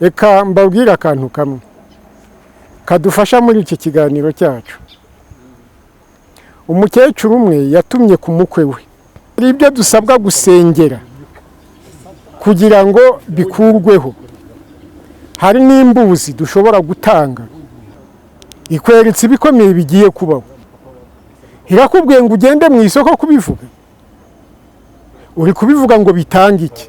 reka mbabwire akantu kamwe kadufasha muri iki kiganiro cyacu. Umukecuru umwe yatumye ku mukwe we, hari ibyo dusabwa gusengera kugira ngo bikurweho. Hari n'imbuzi dushobora gutanga ikweretse ibikomeye bigiye kubaho. Irakubwiye ngo ugende mu isoko kubivuga, uri kubivuga ngo bitange iki?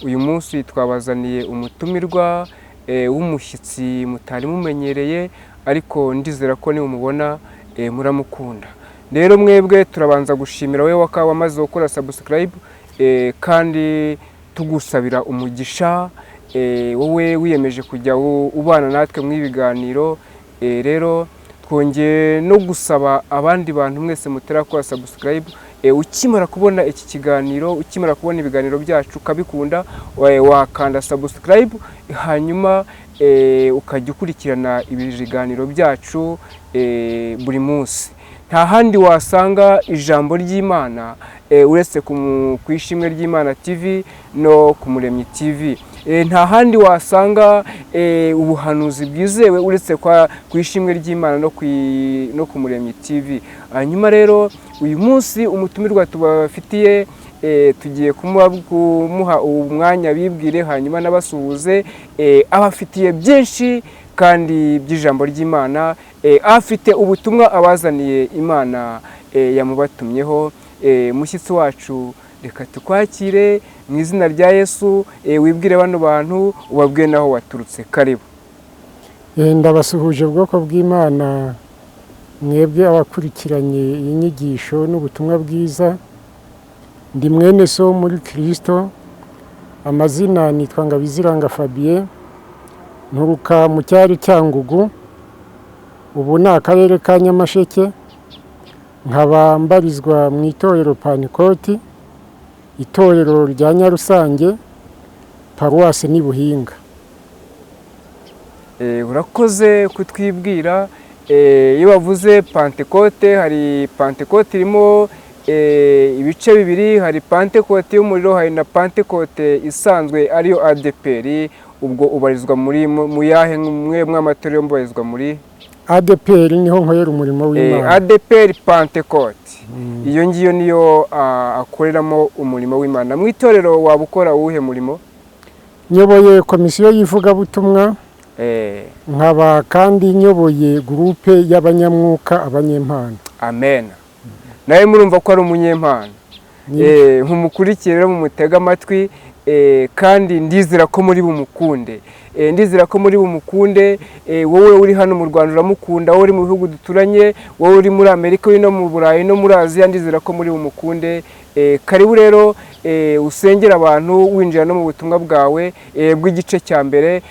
Uyu munsi twabazaniye umutumirwa w'umushyitsi mutari mumenyereye, ariko ndizera ko nimumubona muramukunda. Rero mwebwe turabanza gushimira wowe wamaze gukora subscribe, kandi tugusabira umugisha, wowe wiyemeje kujya ubana natwe mu ibiganiro. Rero twongeye no gusaba abandi bantu mwese mutarakora subscribe, ukimara kubona iki kiganiro, ukimara kubona ibiganiro byacu ukabikunda, wakanda subscribe, hanyuma ukajya ukurikirana ibiganiro byacu buri munsi. Nta handi wasanga ijambo ry'Imana uretse ku Ishimwe ry'Imana TV no ku Muremyi TV. Nta handi wasanga ubuhanuzi bwizewe uretse ku Ishimwe ry'Imana no ku Muremyi TV. Hanyuma rero uyu munsi umutumirwa tubafitiye, tugiye kumuha umwanya bibwire, hanyuma nabasuhuze. Abafitiye byinshi kandi by'ijambo ry'Imana, afite ubutumwa abazaniye Imana yamubatumyeho. Mushyitsi wacu, reka tukwakire mu izina rya Yesu, wibwire bano bantu, ubabwiye naho waturutse. Karibu. Ndabasuhuje ubwoko bw'Imana, mwebwe abakurikiranye iyi nyigisho n'ubutumwa bwiza. Ndi mwene so muri Kristo, amazina nitwa Ngabiziranga Fabien, nturuka mu cyari Cyangugu, ubu ni akarere ka Nyamasheke, nkaba mbarizwa mu itorero Pantekoti, itorero rya Nyarusange, paruwasi ni Buhinga. Urakoze kutwibwira. Iyo bavuze Pantekote, hari Pantekote irimo ibice bibiri, hari Pantekote y'umuriro, hari na Pantekote isanzwe ariyo ADPR. Ubwo ubarizwa mu yahe mwe mw'amatorero mubarizwa muri? ADPR niho nkorera umurimo w'Imana. ADPR Pantekote. Iyo ngiyo niyo akoreramo umurimo w'Imana. Mu itorero waba ukora uwuhe murimo? Nyoboye komisiyo y'ivugabutumwa, nkaba kandi nyoboye gurupe y'abanyamwuka, abanyempano. Amen. Nawe murumva ko ari umunyempano. Nkumukurikire rero mumutega amatwi, kandi ndizera ko muri bumukunde. Ndizera ko muri bumukunde. Wowe uri hano mu Rwanda uramukunda, wowe uri mu bihugu duturanye, wowe uri muri Amerika, uri no mu Burayi no muri Aziya, ndizera ko muri bumukunde. Karibu rero usengera abantu winjira no mu butumwa bwawe bw'igice cya mbere.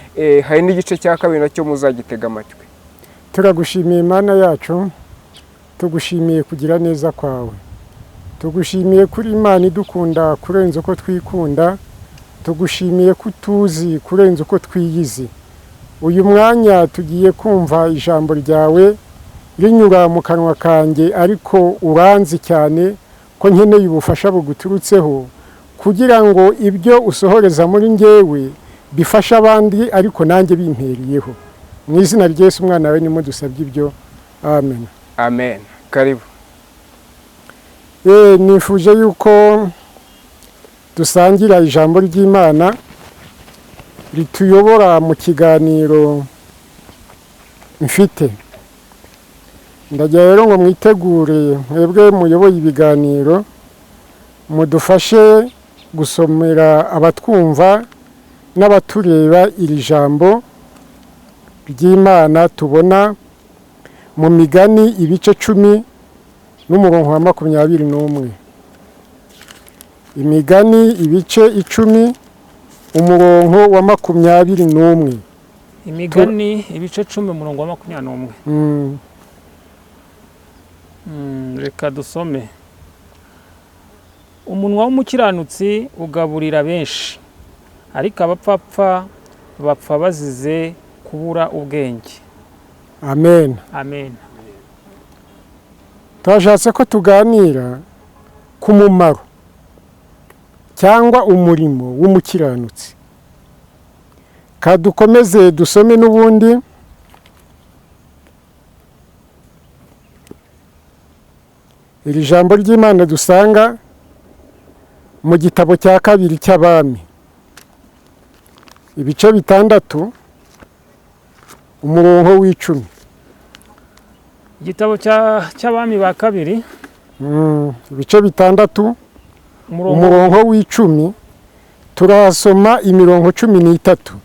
Hari n'igice cya kabiri nacyo muzagitega amatwi. Turagushimiye Imana yacu, tugushimiye kugira neza kwawe, tugushimiye kuri Imana idukunda kurenza uko twikunda, tugushimiye ko utuzi kurenza uko twiyizi. Uyu mwanya tugiye kumva ijambo ryawe rinyura mu kanwa kanjye, ariko uranzi cyane ko nkeneye ubufasha buguturutseho, kugira ngo ibyo usohoreza muri njyewe bifashe abandi, ariko nanjye bimpereyeho. Mu izina rya Yesu umwana wawe nimo dusabye ibyo. Amen. Amen. Karibu. Nifuje yuko dusangira ijambo ry'Imana rituyobora mu kiganiro mfite. Ndagira rero ngo mwitegure, mwebwe muyoboye ibiganiro, mudufashe gusomera abatwumva n'abatureba iri jambo ry'Imana tubona mu Migani ibice 10 n'umurongo wa 21. Imigani ibice 10 umurongo wa 21. Imigani ibice 10 umurongo wa 21. Reka dusome. Umunwa w'umukiranutsi ugaburira benshi, ariko abapfapfa bapfa bazize kubura ubwenge. amen. Amen. Twashatse ko tuganira ku mumaro cyangwa umurimo w'umukiranutsi. Kadukomeze dusome n'ubundi iri jambo ry'Imana dusanga mu gitabo cya kabiri cy'Abami, ibice 6 umurongo w'10. Igitabo cy'Abami ba kabiri, ibice 6 umurongo w'10, turasoma imirongo 13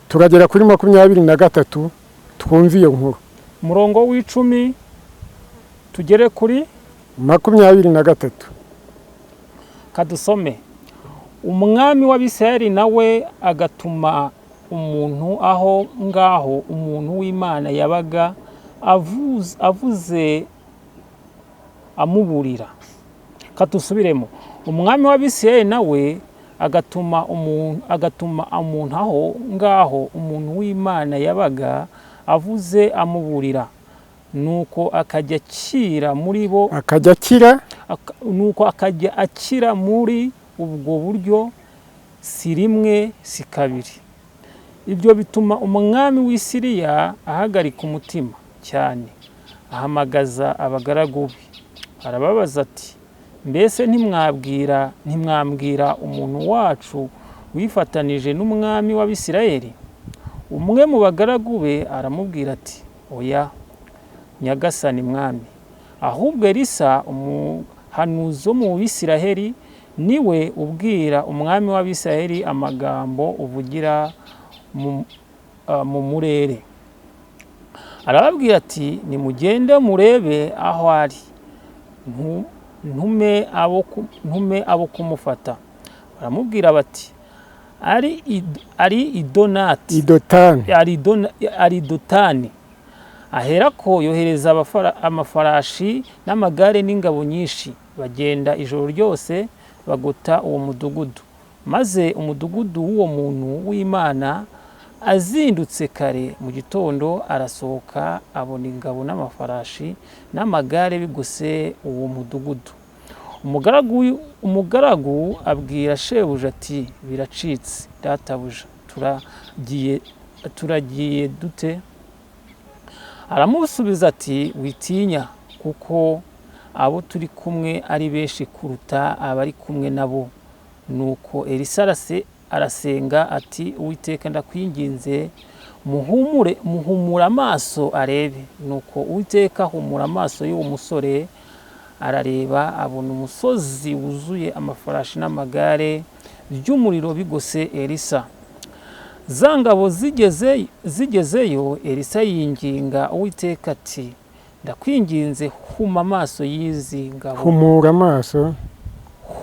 turagera kuri 23 twumva iyo nkuru. Umurongo w'10 tugere kuri 23. Kadusome. Umwami w'Abisirayeli nawe agatuma umuntu aho ngaho umuntu w'Imana yabaga avuze amuburira. Katusubiremo. Umwami w'Abisirayeli nawe agatuma umuntu aho ngaho umuntu w'Imana yabaga avuze amuburira. Nuko akajya akira muri bo, nuko akajya akira muri ubwo buryo, si rimwe si kabiri. Ibyo bituma umwami w'i Siriya ahagarika umutima cyane, ahamagaza abagaragu be, arababaza ati, mbese ntimwambwira umuntu wacu wifatanije n'umwami w'Abisirayeli? Umwe mu bagaragu be aramubwira ati, oya nyagasani mwami, ahubwo Elisa umuhanuzi wo mu Bisirayeli niwe ubwira umwami w'Abisirayeli amagambo uvugira mu murere. Arababwira ati, nimugende murebe aho ari, ntume abo kumufata. Baramubwira bati, ari Dotani. Aherako yohereza amafarashi n'amagare n'ingabo nyinshi, bagenda ijoro ryose bagota uwo mudugudu. Maze umudugudu w'uwo muntu w'Imana azindutse kare mu gitondo arasohoka, abona ingabo n'amafarashi n'amagare bigose uwo mudugudu. Umugaragu abwira shebuja ati, biracitse databuja, turagiye dute? Aramusubiza ati, witinya, kuko abo turi kumwe ari benshi kuruta abari kumwe nabo. Nuko Elisa arasenga ati, Uwiteka ndakwinginze muhumura amaso arebe. Nuko Uwiteka ahumura amaso y'uwo musore, arareba abona umusozi wuzuye amafarashi n'amagare by'umuriro bigose Elisa. Za ngabo zigezeyo, Elisa yinginga Uwiteka ati, ndakwinginze huma amaso y'izi ngabo.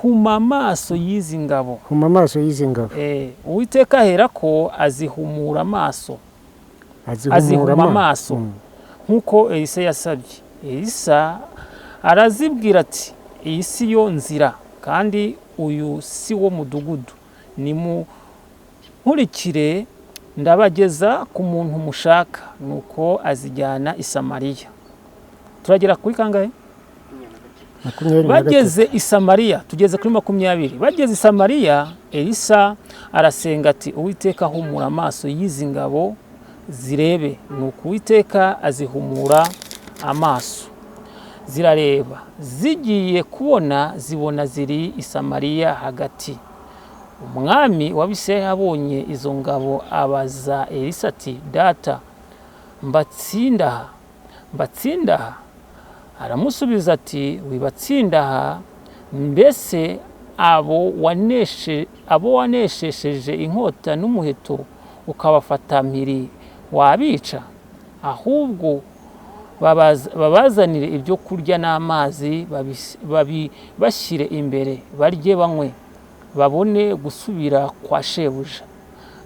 Huma amaso y'izi ngabo. Uwiteka aherako azihumura amaso. Azihuma amaso nk'uko Elisa yasabye. Elisa arazibwira ati, iyi si yo nzira kandi uyu si wo mudugudu. Nkurikire ndabageza ku muntu mushaka. Nuko azijyana i Samariya. Turagera kuri kangahe? Bageze i Samariya, tugeze kuri 20. Bageze i Samariya, Elisa arasenga ati, Uwiteka ahumura amaso y'izi ngabo zirebe. Nuko Uwiteka azihumura amaso, zirareba. Zigiye kubona zibona ziri i Samariya hagati. Umwami w'Abisirayeli abonye izo ngabo abaza Elisa ati, data, mbatsindaha? Aramusubiza ati, wibatsindaha, mbese abo waneshesheje inkota n'umuheto ukabafata mpiri wabica? Ahubwo babazanire ibyo kurya n'amazi, bashyire imbere, barye banywe, babone gusubira kwa shebuja.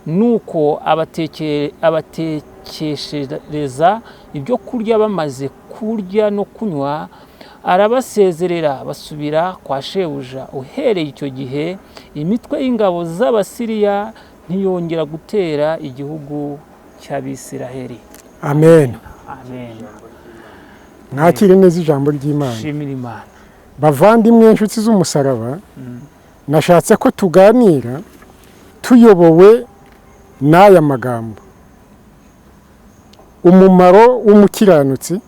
Nuko abatekeshereza ibyo kurya. Bamaze kurya no kunywa, arabasezerera basubira kwa shebuja. Uhereye icyo gihe imitwe y'ingabo z'Abasiriya ntiyongera gutera igihugu cy'Abisiraheli. amen. Amen. Mwakire neza ijambo ry'Imana. Shimira Imana. Bavandimwe inshuti z'umusaraba, nashatse ko tuganira tuyobowe n'aya magambo: umumaro w'umukiranutsi,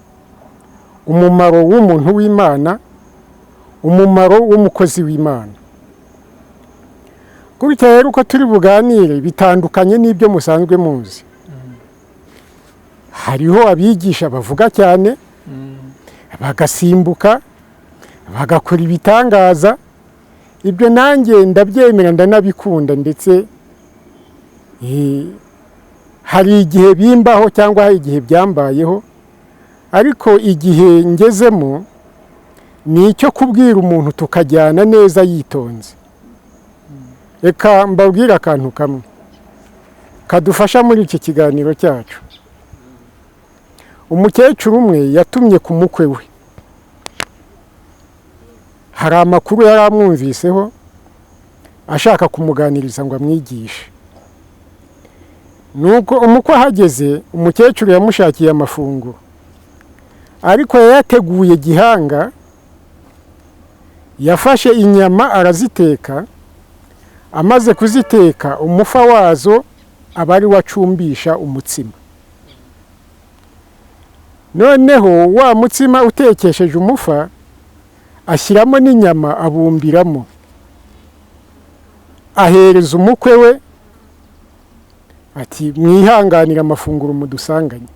umumaro w'umuntu w'Imana, umumaro w'umukozi w'Imana. Gutya rero uko turi buganire bitandukanye n'ibyo musanzwe muzi. Hariho abigisha bavuga cyane, bagasimbuka, bagakora ibitangaza. Ibyo nanjye ndabyemera ndanabikunda, ndetse hari igihe bimbaho cyangwa hari igihe byambayeho, ariko igihe ngezemo ni icyo kubwira umuntu tukajyana neza yitonze. Reka mbabwire akantu kamwe kadufasha muri iki kiganiro cyacu. Umukecuru umwe yatumye ku mukwe we. Hari amakuru yari amwumviseho ashaka kumuganiriza ngo amwigishe. Nuko umukwe ahageze, umukecuru yamushakiye amafunguro, ariko yayateguye gihanga. Yafashe inyama araziteka, amaze kuziteka umufa wazo aba ari wacumbisha umutsima. Noneho wa mutsima utekesheje umufa ashyiramo n'inyama abumbiramo, ahereza umukwe we ati mwihanganire amafunguro mudusanganye.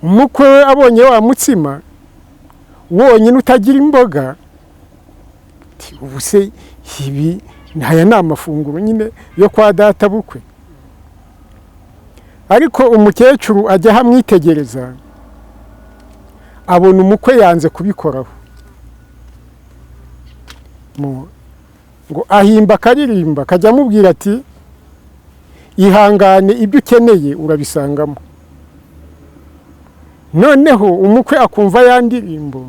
Umukwe we abonye wa mutsima wonyine utagira imboga, ubu se ibi aya ni amafunguro nyine yo kwa data bukwe? Ariko umukecuru ajya hamwitegereza, abona umukwe yanze kubikoraho, ngo ahimba akaririmba kajya amubwira ati ihangane ibyo ukeneye urabisangamo. Noneho umukwe akumva ya ndirimbo,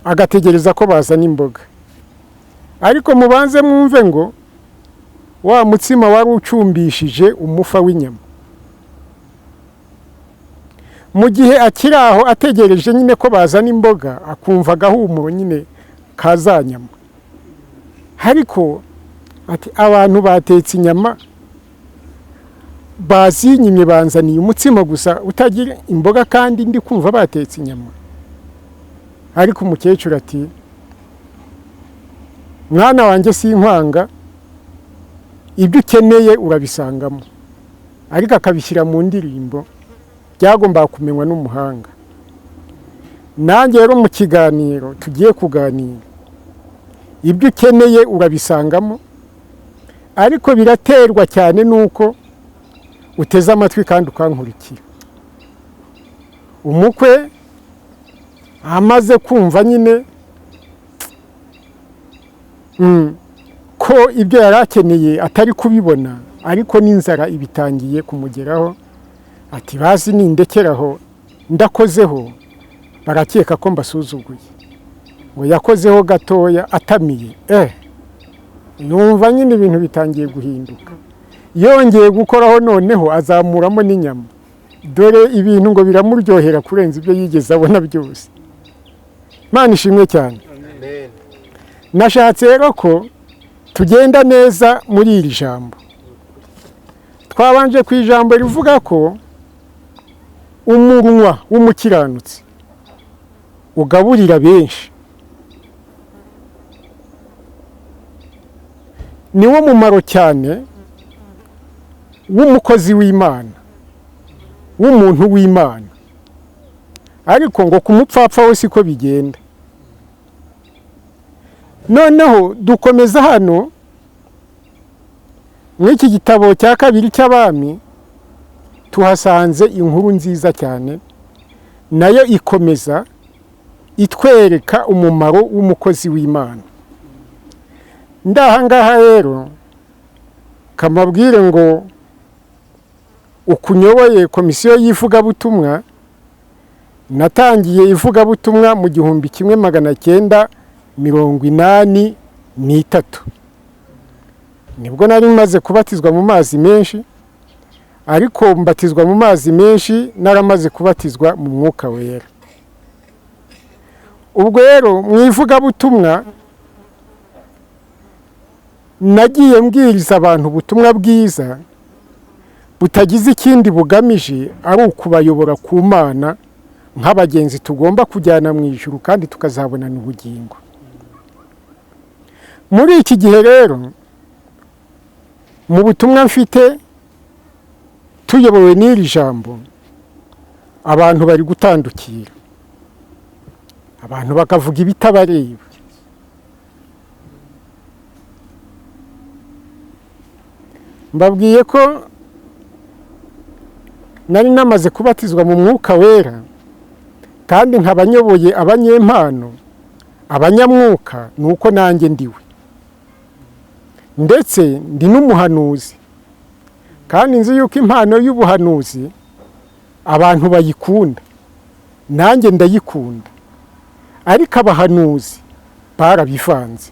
agategereza ko bazana imboga. Ariko mubanze mwumve ngo wa mutsima wari ucumbishije umufa w'inyama. Mu gihe akiri aho ategereje nyine ko bazana imboga, akumva agahumuro nyine kaza nyama. Ariko ati abantu batetse inyama bazinyimye banzaniye umutsima gusa utagira imboga, kandi ndi kumva batetse inyama. Ariko umukecuru ati mwana wanjye sinkwanga, ibyo ukeneye urabisangamo. Ariko akabishyira mu ndirimbo byagomba kumenywa n'umuhanga. Nanjye rero mu kiganiro tugiye kuganira, ibyo ukeneye urabisangamo, ariko biraterwa cyane nuko uteze amatwi kandi ukankurikira. Umukwe amaze kumva nyine ko ibyo yari akeneye atari kubibona, ariko n'inzara ibitangiye kumugeraho, ati bazi nindekeraho ndakozeho barakeka ko mbasuzuguye. Ngo yakozeho gatoya atamiye, yumva nyine ibintu bitangiye guhinduka. Yongeye gukoraho noneho azamuramo n'inyama. Dore ibintu ngo biramuryohera kurenza ibyo yigeze abona byose. Imana ishimwe cyane. Nashatse rero ko tugenda neza muri iri jambo. Twabanje ku ijambo rivuga ko umunwa w'umukiranutsi ugaburira benshi. Niwo mumaro cyane w'umukozi w'Imana, w'umuntu w'Imana. Ariko ngo kumupfapfa we siko bigenda. Noneho dukomeza hano mw'iki gitabo cya kabiri cy'Abami, tuhasanze inkuru nziza cyane, nayo ikomeza itwereka umumaro w'umukozi w'Imana. Ndahangaha rero kamabwire ngo ukunyoboye komisiyo y'ivugabutumwa, natangiye ivugabutumwa mu 1983. nibwo nari maze kubatizwa mu mazi menshi, ariko mbatizwa mu mazi menshi naramaze kubatizwa mu mwuka wera. Ubwo rero mu ivugabutumwa nagiye mbwiriza abantu ubutumwa bwiza butagize ikindi bugamije ari ukubayobora ku Mana nk'abagenzi tugomba kujyana mu ijuru kandi tukazabonana ubugingo. Muri iki gihe rero mu butumwa mfite tuyobowe n'iri jambo, abantu bari gutandukira, abantu bakavuga ibitabareba. Mbabwiye ko nari namaze kubatizwa mu mwuka wera kandi nkabanyoboye abanyempano, abanyamwuka, nuko nanjye ndiwe, ndetse ndi n'umuhanuzi, kandi nzi yuko impano y'ubuhanuzi abantu bayikunda, nanjye ndayikunda, ariko abahanuzi barabivanze,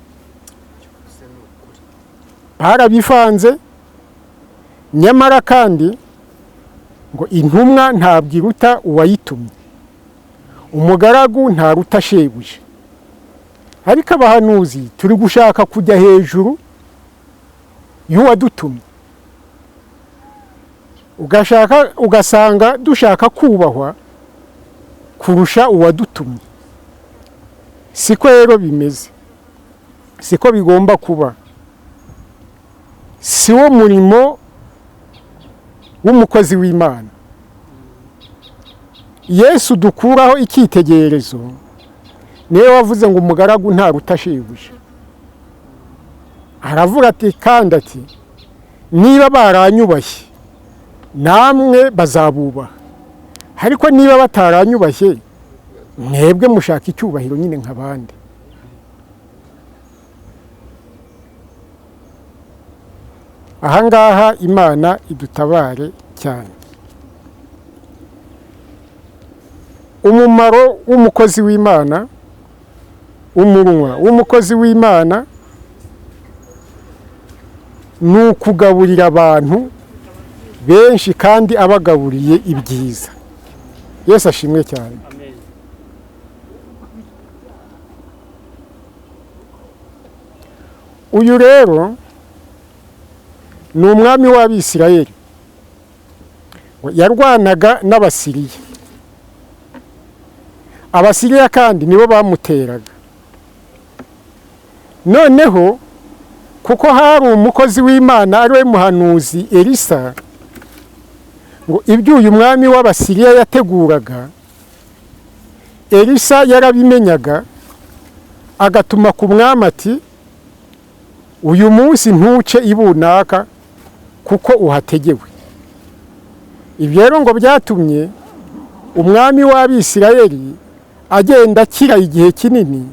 nyamara kandi ngo intumwa ntabwo iruta uwayitumye, umugaragu ntaruta shebuja. Ariko abahanuzi turi gushaka kujya hejuru y'uwadutumye, ugasanga dushaka kubahwa kurusha uwadutumye. Siko rero bimeze, siko bigomba kuba. Si wo murimo w'umukozi w'Imana. Yesu dukuraho icyitegererezo niwe wavuze ngo umugaragu ntaruta shebuja. Aravuga ati kandi ati niba baranyubashye namwe bazabubaha, ariko niba bataranyubashye mwebwe mushaka icyubahiro nyine nk'abandi. Ahangaha Imana idutabare cyane. Umumaro w'umukozi w'Imana, umunwa w'umukozi w'Imana ni ukugaburira abantu benshi kandi abagaburiye ibyiza. Yesu ashimwe cyane. Uyu rero ni umwami w'Abisirayeli, yarwanaga n'Abasiriya. Abasiriya kandi nibo bamuteraga. Noneho kuko hari umukozi w'Imana ari we muhanuzi Elisa, ngo ibyo uyu mwami w'Abasiriya yateguraga Elisa yarabimenyaga, agatuma ku mwami ati uyu munsi ntuce ibunaka kuko uhategewe. Ibyo rero ngo byatumye umwami w'Abisirayeli agenda akira igihe kinini,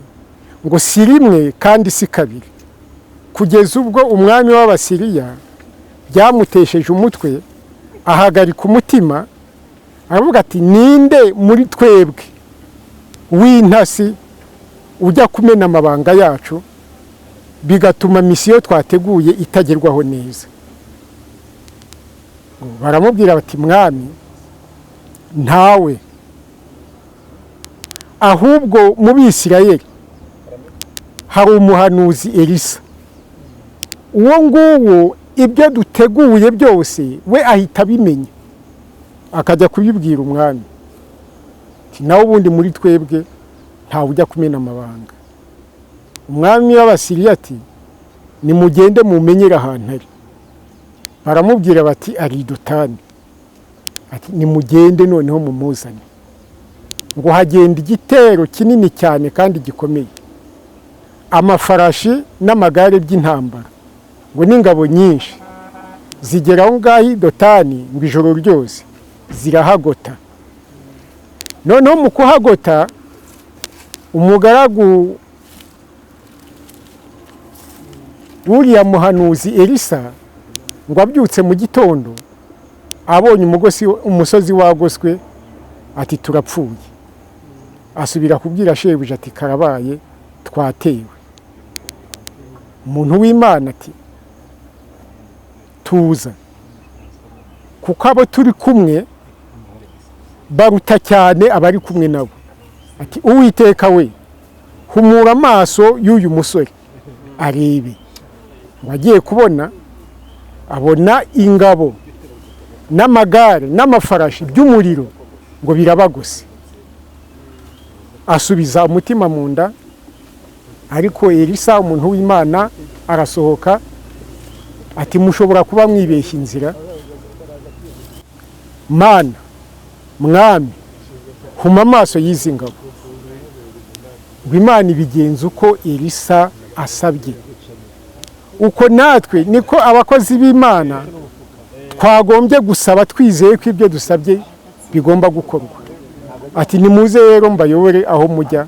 ngo si rimwe kandi si kabiri, kugeza ubwo umwami w'Abasiriya byamutesheje umutwe, ahagarika umutima, aravuga ati ninde muri twebwe w'intasi ujya kumena amabanga yacu bigatuma misiyo twateguye itagerwaho neza. Baramubwira bati mwami ntawe, ahubwo mu Bisirayeli hari umuhanuzi Elisa, uwo nguwo ibyo duteguye byose we ahita abimenya akajya kubibwira umwami. Nawe ubundi muri twebwe ntawe ujya kumena amabanga. Umwami w'Abasiriya ati nimugende mumenyere ahantu ari. Baramubwira bati ari i Dotani. Ati nimugende noneho mumuzane. Ngo hagenda igitero kinini cyane kandi gikomeye, amafarashi n'amagare by'intambara, ngo n'ingabo nyinshi zigera aho ngaho i Dotani, ngo ijoro ryose zirahagota. Noneho mu kuhagota umugaragu w'uriya muhanuzi Elisa ngo abyutse mu gitondo abonye umusozi wagoswe, ati turapfuye. Asubira kubwira shebuja ati karabaye twatewe. Umuntu w'Imana ati tuza kuko abo turi kumwe baruta cyane abari kumwe nabo. Ati Uwiteka we humura amaso y'uyu musore arebe. Wagiye kubona abona ingabo n'amagare n'amafarashi by'umuriro ngo birabagose. Asubiza umutima mu nda, ariko Elisa umuntu w'Imana arasohoka ati mushobora kuba mwibeshya inzira. Mana mwami huma amaso y'izi ngabo. Ngo Imana ibigenza uko Elisa asabye. Uko natwe niko abakozi b'Imana twagombye gusaba twizeye ko ibyo dusabye bigomba gukorwa. Ati nimuze rero mbayobore aho mujya.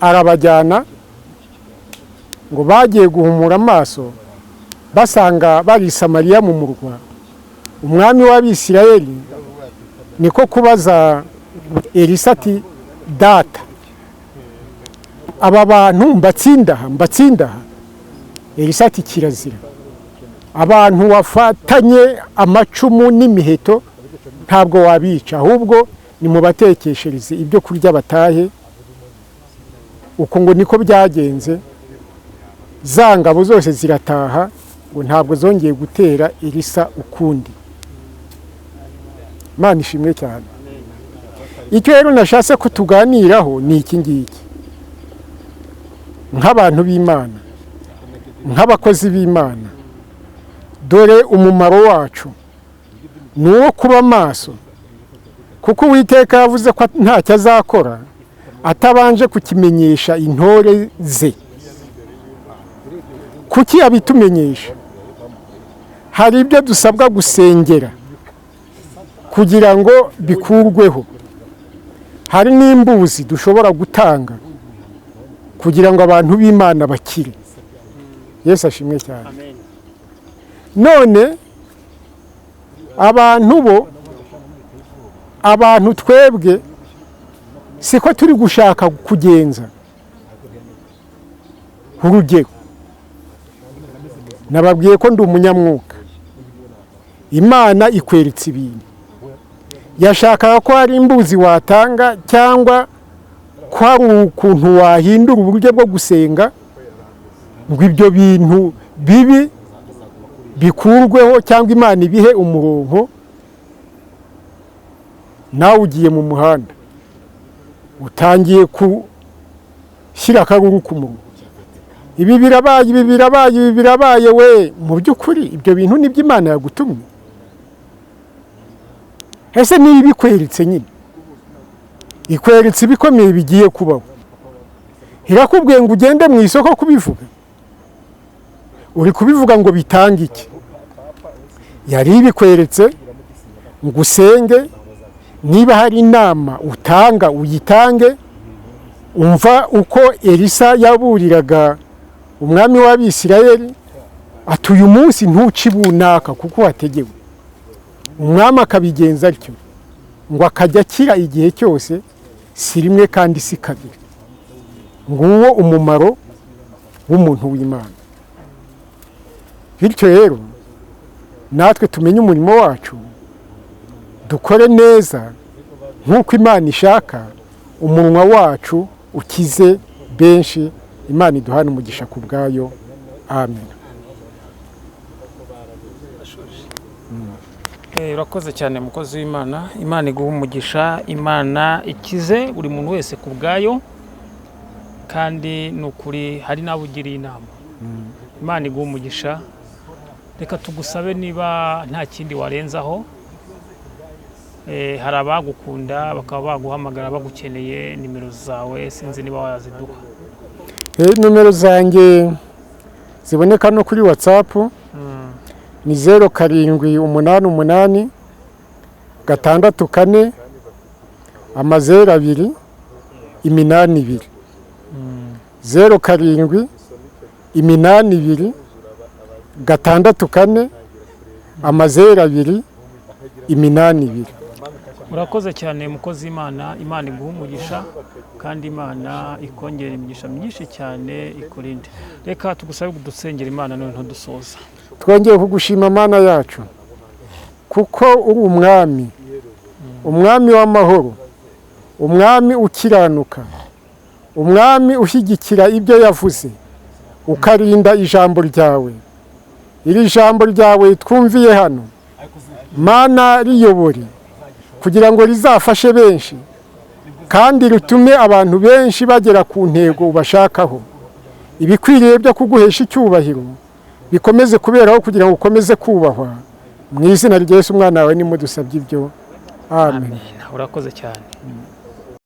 Arabajyana ngo bagiye guhumura amaso basanga bari Samariya mu murwa. Umwami w'Abisirayeli niko kubaza Elisa ati data aba bantu mbatsindaha. Elisa ati kirazira. Abantu wafatanye amacumu n'imiheto ntabwo wabica, ahubwo ni mubatekeshereze ibyo kurya batahe. Uko ngo niko byagenze. Za ngabo zose zirataha ngo ntabwo zongeye gutera Elisa ukundi. Imana ishimwe cyane. Icyo rero nashatse ko tuganiraho ni iki ngiki. Nk'abantu b'Imana, nk'abakozi b'Imana, dore umumaro wacu ni uwo kuba maso, kuko Uwiteka yavuze ko ntacyo azakora atabanje kukimenyesha intore ze. Kuki abitumenyesha? Hari ibyo dusabwa gusengera kugira ngo bikurweho. Hari n'imbuzi dushobora gutanga kugira ngo abantu b'Imana bakire. Yesu ashimwe cyane. None abantu twebwe siko turi gushaka kugenza. Urugero, nababwiye ko ndi umunyamwuka. Imana ikweretse ibintu. Yashakaga ko hari imbuzi watanga cyangwa ko hari ukuntu wahindura uburyo bwo gusenga ngo ibyo bintu bibi bikurweho cyangwa Imana ibihe umurongo. Nawe ugiye mu muhanda utangiye gushyira akaruru ku munwa. Ibi birabaye we, mu by'ukuri ibyo bintu nibyo Imana yagutumye. Ese niba ibikweretse nyine ikweretse ibikomeye bigiye kubaho, irakubwiye ngo ugende mu isoko kubivuga? Uri kubivuga ngo bitange iki? Yari ibikweretse ngo usenge, niba hari inama utanga uyitange. Umva uko Elisa yaburiraga umwami w'Abisirayeli ati uyu munsi ntuci bunaka kuko wategewe. Umwami akabigenza atyo ngo akajya akira igihe cyose, si rimwe kandi si kabiri. Nguwo umumaro w'umuntu w'Imana. Bityo rero natwe tumenye umurimo wacu, dukore neza nk'uko Imana ishaka, umunwa wacu ukize benshi. Imana iduhane umugisha ku bwayo. Amen. Urakoze cyane mukozi w'Imana. Imana iguha umugisha, Imana ikize buri muntu wese ku bwayo, kandi nukuri hari nabo ugiriye inama. Imana iguha umugisha. Reka tugusabe niba nta kindi warenzaho. Hari abagukunda bakaba baguhamagara bagukeneye, nimero zawe sinzi niba waziduha. Nimero zanjye ziboneka no kuri WhatsApp. Ni 0788 644 02 82. 0788 644 02 82. Urakoze cyane mukozi w'Imana. Imana iguha umugisha kandi Imana ikongera imigisha myinshi cyane ikurinde. Reka tugusabe dusengera Imana none ntudusoza. twongeye kugushima Mana yacu kuko uri umwami, umwami w'amahoro, umwami ukiranuka, umwami ushyigikira ibyo yavuze, ukarinda ijambo ryawe. Iri jambo ryawe twumviye hano Mana riyobore kugira ngo rizafashe benshi kandi ritume abantu benshi bagera ku ntego bashakaho. Ibikwiriye byo kuguhesha icyubahiro bikomeze kuberaho kugira ngo ukomeze kubahwa. Mu izina rya Yesu umwana wawe nimudusabye ibyo. Amen. Urakoze cyane.